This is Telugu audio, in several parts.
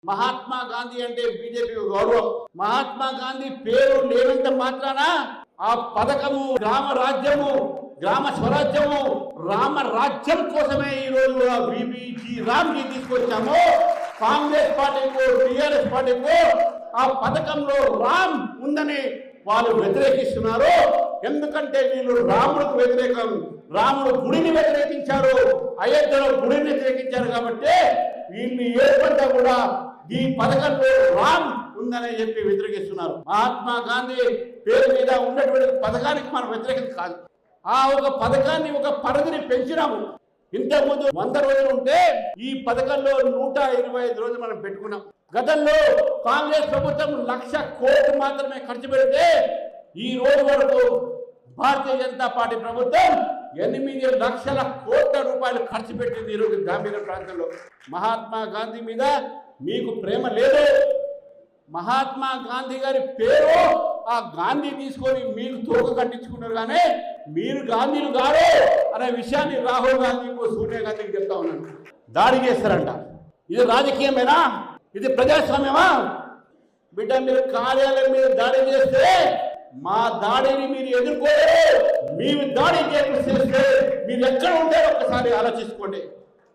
మహాత్మా గాంధీ అంటే బీజేపీ గౌరవం. మహాత్మా గాంధీ పేరు లేనంత మాత్రాన ఆ పథకము గ్రామ రాజ్యము, గ్రామ స్వరాజ్యము, రామ రాజ్యం కోసమే ఈ రోజు రామ్జీ తీసుకొచ్చాము. కాంగ్రెస్ పార్టీకు, టిఆర్ఎస్ పార్టీకు ఆ పథకంలో రామ్ ఉందని వాళ్ళు వ్యతిరేకిస్తున్నారు. ఎందుకంటే వీళ్ళు రాముడికి వ్యతిరేకం, రాముడు గుడిని వ్యతిరేకించారు, అయోధ్యలో గుడిని వ్యతిరేకించారు. కాబట్టి వీళ్ళు ఏర్పడ్డా కూడా ఈ పథకంలో రామ్ ఉందని చెప్పి వ్యతిరేకిస్తున్నారు. మహాత్మా గాంధీ పేరు మీద ఉన్నటువంటి పథకానికి మనం వ్యతిరేకం కాదు. ఆ ఒక పథకాన్ని, ఒక పరిధిని పెంచినాము. ఇంతకుముందు 100 రోజులు ఉంటే ఈ పథకంలో 125 రోజులు మనం పెట్టుకున్నాం. గతంలో కాంగ్రెస్ ప్రభుత్వం 1,00,000 కోట్లు మాత్రమే ఖర్చు పెడితే ఈ రోజు వరకు భారతీయ జనతా పార్టీ ప్రభుత్వం 8 లక్షల కోట్ల రూపాయలు ఖర్చు పెట్టింది ఈరోజు గ్రామీణ ప్రాంతంలో. మహాత్మా గాంధీ మీద మీకు ప్రేమ లేదు. మహాత్మా గాంధీ గారి పేరు ఆ గాంధీ తీసుకొని మీరు తోక కట్టించుకున్నారు, కానీ మీరు గాంధీలు గారు అనే విషయాన్ని రాహుల్ గాంధీకి, సోనియా గాంధీకి చెప్తా ఉన్నాను. దాడి చేస్తారంట. ఇది రాజకీయమేనా? ఇది ప్రజాస్వామ్యమా? బిడ్డ, మీరు కార్యాలయం మీద దాడి చేస్తే మా దాడిని మీరు ఎదుర్కోలేరు. మీరు దాడి చేస్తే మీరు ఎక్కడ ఉంటారో ఒక్కసారి ఆలోచించుకోండి.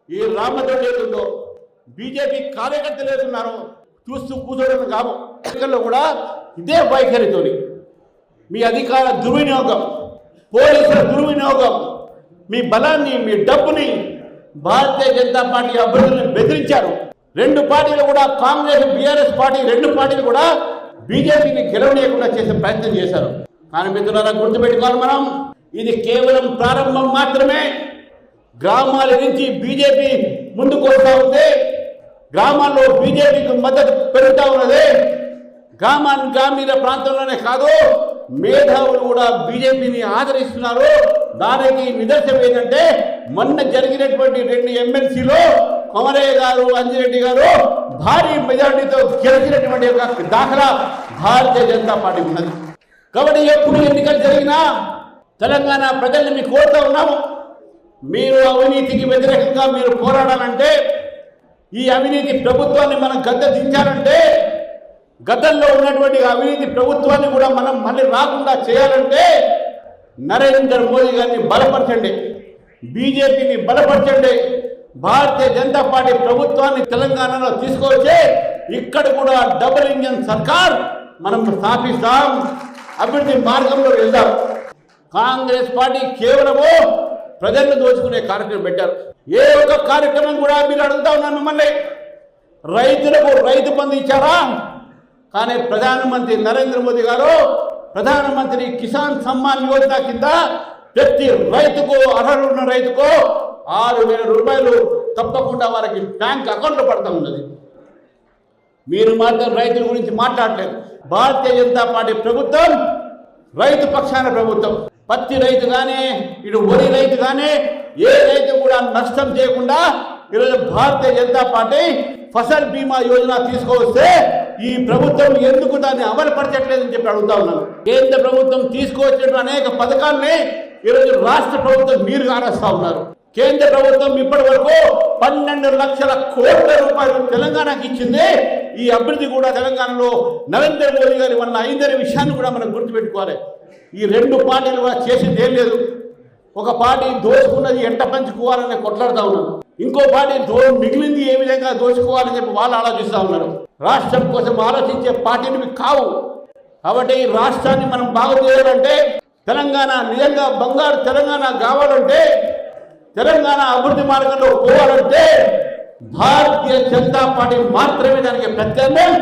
ఈ రామదొడ్డి ఏదో బీజేపీ కార్యకర్తలు ఏదున్నారో చూస్తూ కూర్చోవడం కాదు. ఎన్నికల్లో కూడా ఇదే వైఖరితోని మీ అధికార దుర్వినియోగం, పోలీసుల దుర్వినియోగం, మీ బలాన్ని, మీ డబ్బుని భారతీయ జనతా పార్టీ అభ్యర్థులను బెదిరించారు. 2 పార్టీలు కూడా, కాంగ్రెస్, బీఆర్ఎస్ పార్టీ 2 పార్టీలు కూడా బీజేపీని గెలవనీయకుండా చేసే ప్రయత్నం చేశారు. కానీ మిత్రులారా, గుర్తుపెట్టుకోవాలి, మనం ఇది కేవలం ప్రారంభం మాత్రమే. గ్రామాల నుంచి బీజేపీ ముందుకు వస్తూ ఉంది. గ్రామాల్లో బీజేపీకి మద్దతు పెరుగుతూ ఉన్నది. గ్రామీణ ప్రాంతంలోనే కాదు, మేధావులు కూడా బీజేపీని ఆదరిస్తున్నారు. దానికి నిదర్శనం ఏంటంటే, మొన్న జరిగినటువంటి 2 ఎమ్మెల్సీలో కొమరయ్య గారు, అంజిరెడ్డి గారు భారీ మెజారిటీతో గెలిచినటువంటి ఒక దాఖలా భారతీయ జనతా పార్టీ ఉన్నది. కాబట్టి ఎప్పుడు ఎన్నికలు జరిగినా తెలంగాణ ప్రజల్ని మీకు కోరుతూ ఉన్నాము, మీరు అవినీతికి వ్యతిరేకంగా మీరు పోరాడాలంటే, ఈ అవినీతి ప్రభుత్వాన్ని మనం గద్దె దించాలంటే, గతంలో ఉన్నటువంటి అవినీతి ప్రభుత్వాన్ని కూడా మనం మళ్ళీ రాకుండా చేయాలంటే నరేంద్ర మోదీ గారిని బలపరచండి, బీజేపీని బలపరచండి. భారతీయ జనతా పార్టీ ప్రభుత్వాన్ని తెలంగాణలో తీసుకొచ్చి ఇక్కడ కూడా డబుల్ ఇంజన్ సర్కార్ మనం స్థాపిస్తాం, అభివృద్ధి మార్గంలో వెళ్దాం. కాంగ్రెస్ పార్టీ కేవలము ప్రజలను దోచుకునే కార్యక్రమం పెట్టారు. ఏ ఒక్క కార్యక్రమం కూడా మీరు అడుగుతా ఉన్నాను మిమ్మల్ని, రైతులకు రైతు బంధు ఇచ్చారా? కానీ ప్రధానమంత్రి నరేంద్ర మోదీ గారు ప్రధానమంత్రి కిసాన్ సమ్మాన్ యోజన కింద ప్రతి రైతుకు, అర్హులున్న రైతుకు 6,000 రూపాయలు తప్పకుండా వారికి బ్యాంక్ అకౌంట్లో పడుతూ ఉన్నది. మీరు మాత్రం రైతుల గురించి మాట్లాడలేదు. భారతీయ జనతా పార్టీ ప్రభుత్వం రైతు పక్షాన ప్రభుత్వం. పత్తి రైతు కానీ, ఇటు వరి రైతు కానీ, ఏ రైతు కూడా నష్టం చేయకుండా ఈరోజు భారతీయ జనతా పార్టీ ఫసల్ బీమా యోజన తీసుకొస్తే ఈ ప్రభుత్వం ఎందుకు దాన్ని అమలుపరచట్లేదని చెప్పి అడుగుతా ఉన్నాను. కేంద్ర ప్రభుత్వం తీసుకువచ్చిన అనేక పథకాలని ఈరోజు రాష్ట్ర ప్రభుత్వం మీరు కానేస్తా ఉన్నారు. కేంద్ర ప్రభుత్వం ఇప్పటి వరకు 12 లక్షల కోట్ల రూపాయలు తెలంగాణకి ఇచ్చింది. ఈ అభివృద్ధి కూడా తెలంగాణలో నరేంద్ర మోదీ గారి వల్ల అయిందనే విషయాన్ని కూడా మనం గుర్తుపెట్టుకోవాలి. ఈ 2 పార్టీలు కూడా చేసింది ఏం లేదు. ఒక పార్టీ దోచుకున్నది ఎంట పంచుకోవాలని కొట్లాడుతూ ఉన్నారు, ఇంకో పార్టీ మిగిలింది ఏ విధంగా దోచుకోవాలని చెప్పి వాళ్ళు ఆలోచిస్తూ ఉన్నారు. రాష్ట్రం కోసం ఆలోచించే పార్టీని కావు. కాబట్టి ఈ రాష్ట్రాన్ని మనం బాగు చేయాలంటే, తెలంగాణ నిజంగా బంగారు తెలంగాణ కావాలంటే, తెలంగాణ అభివృద్ధి మార్గంలో పోవాలంటే భారతీయ జనతా పార్టీ మాత్రమే దానికి ప్రత్యామ్నాయం.